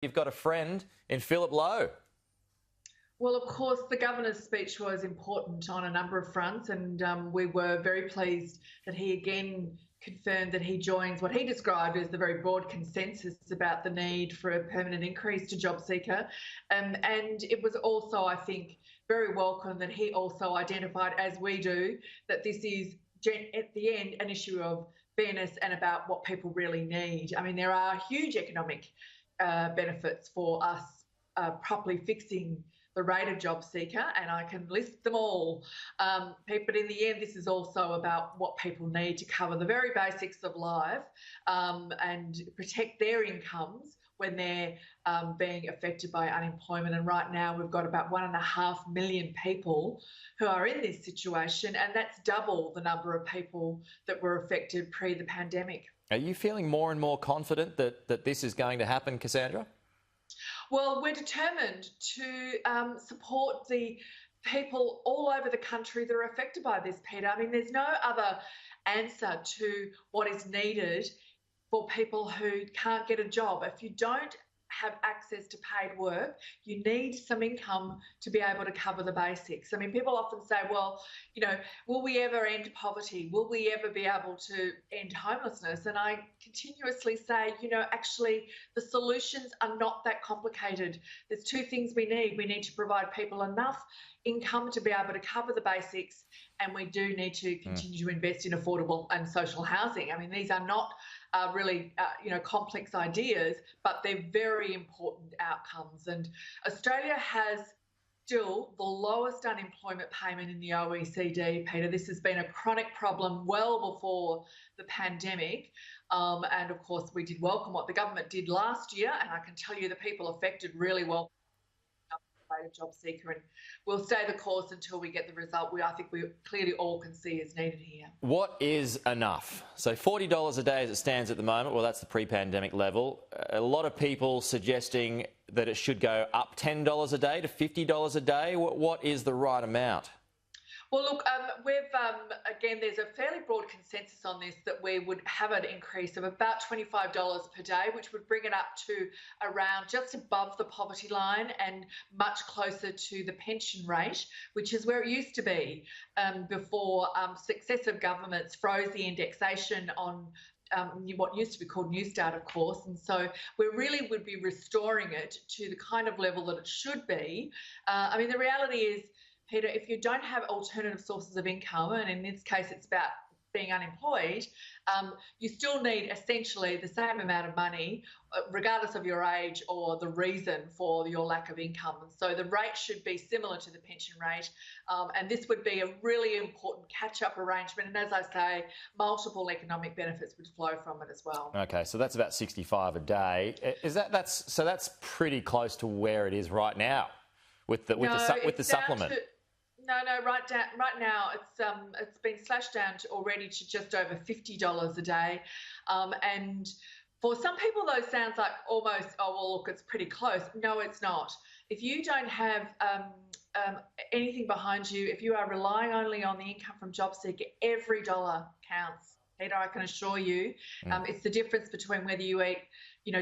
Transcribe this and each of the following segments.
You've got a friend in Philip Lowe. Well, of course, the Governor's speech was important on a number of fronts, and we were very pleased that he again confirmed that he joins what he described as the very broad consensus about the need for a permanent increase to JobSeeker. And it was also, I think, very welcome that he also identified, as we do, that this is, at the end, an issue of fairness and about what people really need. I mean, there are huge economic benefits for us properly fixing the rate of JobSeeker, and I can list them all. But in the end, this is also about what people need to cover the very basics of life and protect their incomes when they're being affected by unemployment. And right now, we've got about 1.5 million people who are in this situation, and that's double the number of people that were affected pre the pandemic. Are you feeling more and more confident that this is going to happen, Cassandra? Well, we're determined to support the people all over the country that are affected by this, Peter. I mean, there's no other answer to what is needed for people who can't get a job. If you don't have access to paid work, you need some income to be able to cover the basics. I mean, people often say, well, you know, will we ever end poverty? Will we ever be able to end homelessness? And I continuously say, you know, actually the solutions are not that complicated. There's two things we need. We need to provide people enough income to be able to cover the basics, and we do need to continue to invest in affordable and social housing. I mean, these are not really, complex ideas, but they're very important outcomes. And Australia has still the lowest unemployment payment in the OECD, Peter. This has been a chronic problem well before the pandemic. And of course, we did welcome what the government did last year. And I can tell you the people affected really well JobSeeker, and we'll stay the course until we get the result I think we clearly all can see is needed here. What is enough? So $40 a day as it stands at the moment, well, that's the pre-pandemic level. A lot of people suggesting that it should go up $10 a day to $50 a day. What is the right amount? Well, look, again, there's a fairly broad consensus on this that we would have an increase of about $25 per day, which would bring it up to around just above the poverty line and much closer to the pension rate, which is where it used to be before successive governments froze the indexation on what used to be called New Start, of course. And so we really would be restoring it to the kind of level that it should be. I mean, the reality is, Peter, if you don't have alternative sources of income, and in this case it's about being unemployed, you still need essentially the same amount of money, regardless of your age or the reason for your lack of income. And so the rate should be similar to the pension rate, and this would be a really important catch-up arrangement. And as I say, multiple economic benefits would flow from it as well. Okay, so that's about $65 a day. That's pretty close to where it is right now with the supplement. No, right now it's been slashed down already to just over $50 a day, and for some people though sounds like almost, oh well, look, it's pretty close. No, it's not. If you don't have anything behind you, if you are relying only on the income from JobSeeker, every dollar counts. Peter, I can assure you, it's the difference between whether you eat,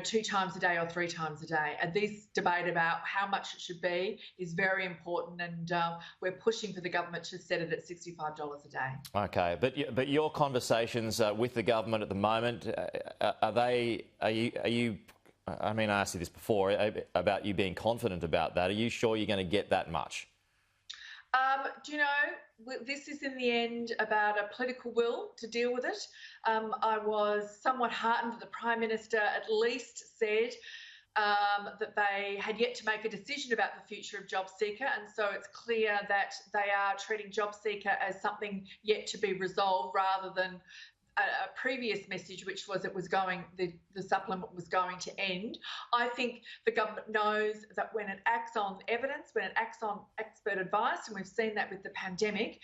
2 times a day or 3 times a day. And this debate about how much it should be is very important, and we're pushing for the government to set it at $65 a day. Okay, but your conversations with the government at the moment, are you? I mean, I asked you this before about you being confident about that. Are you sure you're going to get that much? This is in the end about a political will to deal with it. I was somewhat heartened that the Prime Minister at least said that they had yet to make a decision about the future of JobSeeker, and so it's clear that they are treating JobSeeker as something yet to be resolved rather than a previous message, which was the supplement was going to end. I think the government knows that when it acts on evidence, when it acts on expert advice, and we've seen that with the pandemic,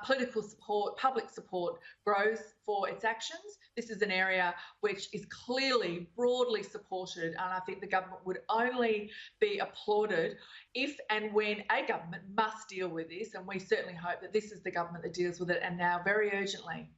political support, public support grows for its actions. This is an area which is clearly broadly supported, and I think the government would only be applauded if and when a government must deal with this, and we certainly hope that this is the government that deals with it, and now very urgently.